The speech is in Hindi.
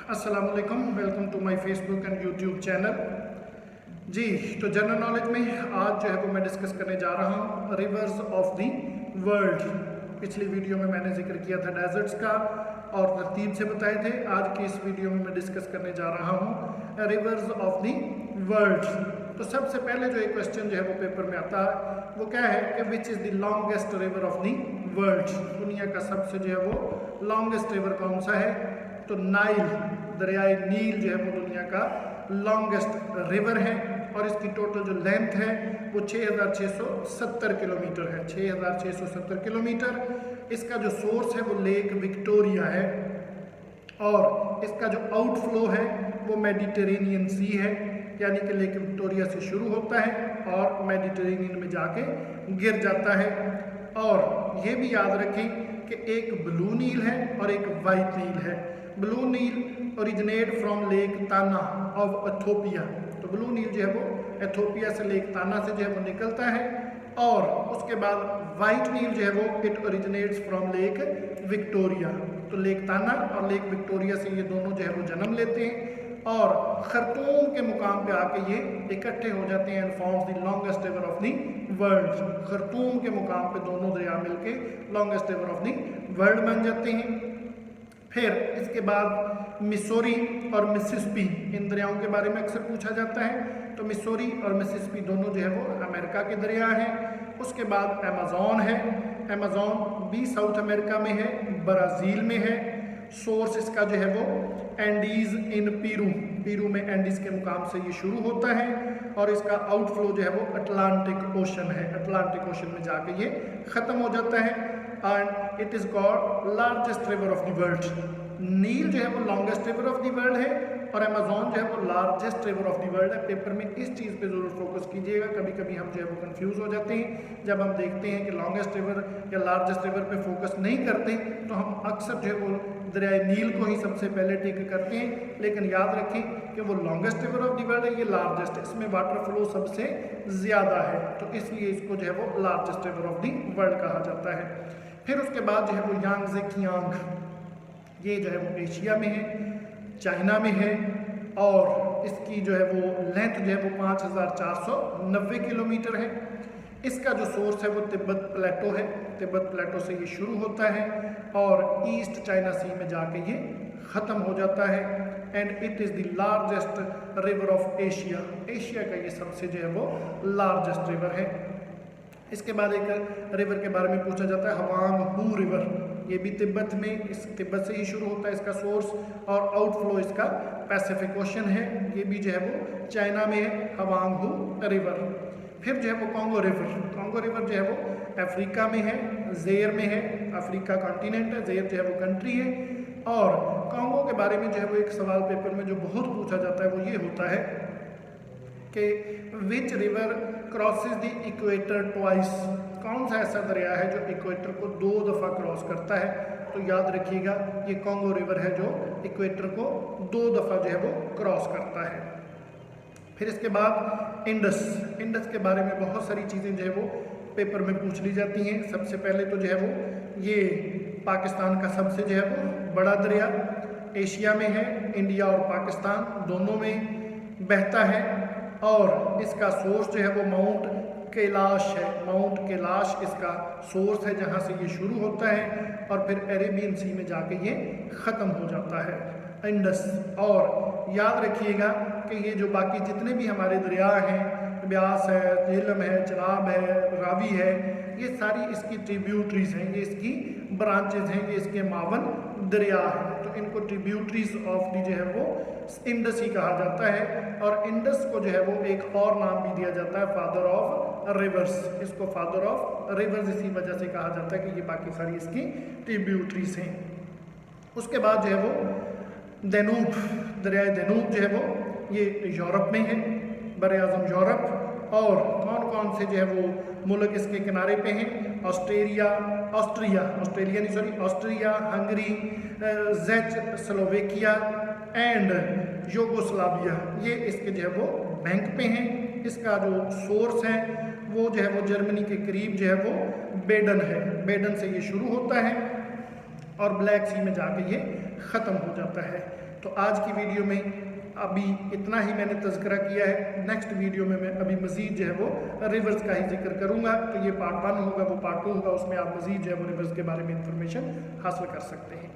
अस्सलामुअलैकुम, welcome to my Facebook and YouTube channel. जी, तो जनरल नॉलेज में आज जो है वो मैं डिस्कस करने जा रहा हूँ रिवर्स ऑफ द वर्ल्ड। पिछली वीडियो में मैंने जिक्र किया था डेजर्ट्स का और तरतीब से बताए थे। आज की इस वीडियो में मैं डिस्कस करने जा रहा हूँ रिवर्स ऑफ द वर्ल्ड। तो सबसे पहले जो एक क्वेश्चन जो है वो पेपर में आता है वो क्या है कि which is the longest river of the world. दुनिया का सबसे जो है वो लॉन्गेस्ट रिवर कौन सा है? तो नाइल, दरियाए नील जो है वो दुनिया का लॉन्गेस्ट रिवर है और इसकी टोटल जो लेंथ है वो 6670 किलोमीटर है। 6670 किलोमीटर। इसका जो सोर्स है वो लेक विक्टोरिया है और इसका जो आउटफ्लो है वो मेडिटेरेनियन सी है, यानी कि लेक विक्टोरिया से शुरू होता है और मेडिटेरेनियन में जाके गिर जाता है। और ये भी याद रखें कि एक ब्लू नील है और एक वाइट नील है। Blue Nile originate from lake Tana of Ethiopia. तो ब्लू नील जो है वो एथोपिया से लेक ताना से जो है वो निकलता है और उसके बाद वाइट नील जो है वो it originates from lake Victoria. तो लेक ताना और लेक विक्टोरिया से ये दोनों जो है वो जन्म लेते हैं और खरतूम के मुकाम पे आके ये इकट्ठे हो जाते हैं and forms the longest river of the world. Khartoum के मुकाम पे दोनों दरिया मिलके longest river of the world बन जाते हैं। फिर इसके बाद मिसौरी और मिसिसिपी, इन दरियाओं के बारे में अक्सर पूछा जाता है। तो मिसौरी और मिसिसिपी दोनों जो है वो अमेरिका के दरिया हैं। उसके बाद अमेज़न है। अमेज़न भी साउथ अमेरिका में है, ब्राज़ील में है। सोर्स इसका जो है वो एंडीज इन पीरू में एंडीज के मुकाम से ये शुरू होता है और इसका आउटफ्लो जो है वो अटलांटिक ओशन है। अटलांटिक ओशन में जाके ये ख़त्म हो जाता है and it is called largest river of the world. नील जो है वो longest river of the world है और अमेज़न जो है वो largest river of the world है। पेपर में इस चीज़ पे ज़रूर फोकस कीजिएगा। कभी कभी हम जो है वो कंफ्यूज हो जाते हैं जब हम देखते हैं कि लॉन्गेस्ट रिवर या लार्जेस्ट रिवर पे फोकस नहीं करते तो हम अक्सर जो है वो दरियाए नील को ही सबसे पहले टिक करते हैं। लेकिन याद रखें कि वो longest river of the world है, ये लार्जेस्ट है, इसमें वाटर फ्लो सबसे ज़्यादा है, तो इसलिए इसको जो है वो largest river of the world कहा जाता है। फिर उसके बाद जो है वो यांगज़े कियांग, ये जो है वो एशिया में है, चाइना में है और इसकी जो है वो लेंथ जो है वो 5490 किलोमीटर है। इसका जो सोर्स है वो तिब्बत प्लेटो है। तिब्बत प्लेटो से ये शुरू होता है और ईस्ट चाइना सी में जाके ये ख़त्म हो जाता है and it is the largest river of Asia. Asia का ये सबसे जो है वो लार्जेस्ट रिवर है। इसके बाद एक रिवर के बारे में पूछा जाता है हवांग हू रिवर। ये भी तिब्बत में, इस तिब्बत से ही शुरू होता है इसका सोर्स और आउटफ्लो इसका पैसिफिक ओशन है। ये भी जो है वो चाइना में है, हवांग हू रिवर। फिर जो है वो कॉन्गो रिवर। कॉन्गो रिवर जो है वो अफ्रीका में है, ज़ेयर में है। अफ्रीका कॉन्टिनेंट है, ज़ेयर जो है वो कंट्री है। और कॉन्गो के बारे में जो है वो एक सवाल पेपर में जो बहुत पूछा जाता है वो ये होता है कि which river crosses the equator twice. कौन सा ऐसा दरिया है जो इक्वेटर को 2 दफ़ा क्रॉस करता है? तो याद रखिएगा ये कॉन्गो रिवर है जो इक्वेटर को 2 दफ़ा जो है वो क्रॉस करता है। फिर इसके बाद इंडस। इंडस के बारे में बहुत सारी चीज़ें जो है वो पेपर में पूछ ली जाती हैं। सबसे पहले तो जो है वो ये पाकिस्तान का सबसे जो है वो बड़ा दरिया एशिया में है। इंडिया और पाकिस्तान दोनों में बहता है और इसका सोर्स जो है वो माउंट कैलाश है। माउंट कैलाश इसका सोर्स है जहाँ से ये शुरू होता है और फिर अरेबियन सी में जाके ये ख़त्म हो जाता है इंडस। और याद रखिएगा कि ये जो बाकी जितने भी हमारे दरिया हैं, ब्यास है, झेलम है, चनाब है, रावी है, ये सारी इसकी ट्रिब्यूटरीज हैं, ये इसकी ब्रांचेज हैं, ये इसके मावन दरिया हैं। तो इनको ट्रिब्यूटरीज ऑफ दी जो है वो इंडस ही कहा जाता है और इंडस को जो है वो एक और नाम भी दिया जाता है फादर ऑफ रिवर्स। इसको फादर ऑफ रिवर्स इसी वजह से कहा जाता है कि ये बाकी सारी इसकी ट्रिब्यूटरीज हैं। उसके बाद जो है वो देनूब, दरियाए देनूब जो है वो ये यूरोप में है, बर-ए-आज़म यूरोप। और कौन कौन से जो है वो मुल्क इसके किनारे पे हैं? Austria, Hungary, Czechoslovakia and Yugoslavia, ये इसके जो है वो बैंक पे हैं। इसका जो सोर्स है वो जो है वो जर्मनी के करीब जो है वो बेडन है। बेडन से ये शुरू होता है और ब्लैक सी में जाके ये ख़त्म हो जाता है। तो आज की वीडियो में अभी इतना ही मैंने तज़किरा किया है। नेक्स्ट वीडियो में मैं अभी मज़ीद जो है वो रिवर्स का ही जिक्र करूँगा। तो ये पार्ट 1 होगा, वो पार्ट 2 होगा, उसमें आप मज़ीद जो है वो रिवर्स के बारे में इंफॉर्मेशन हासिल कर सकते हैं।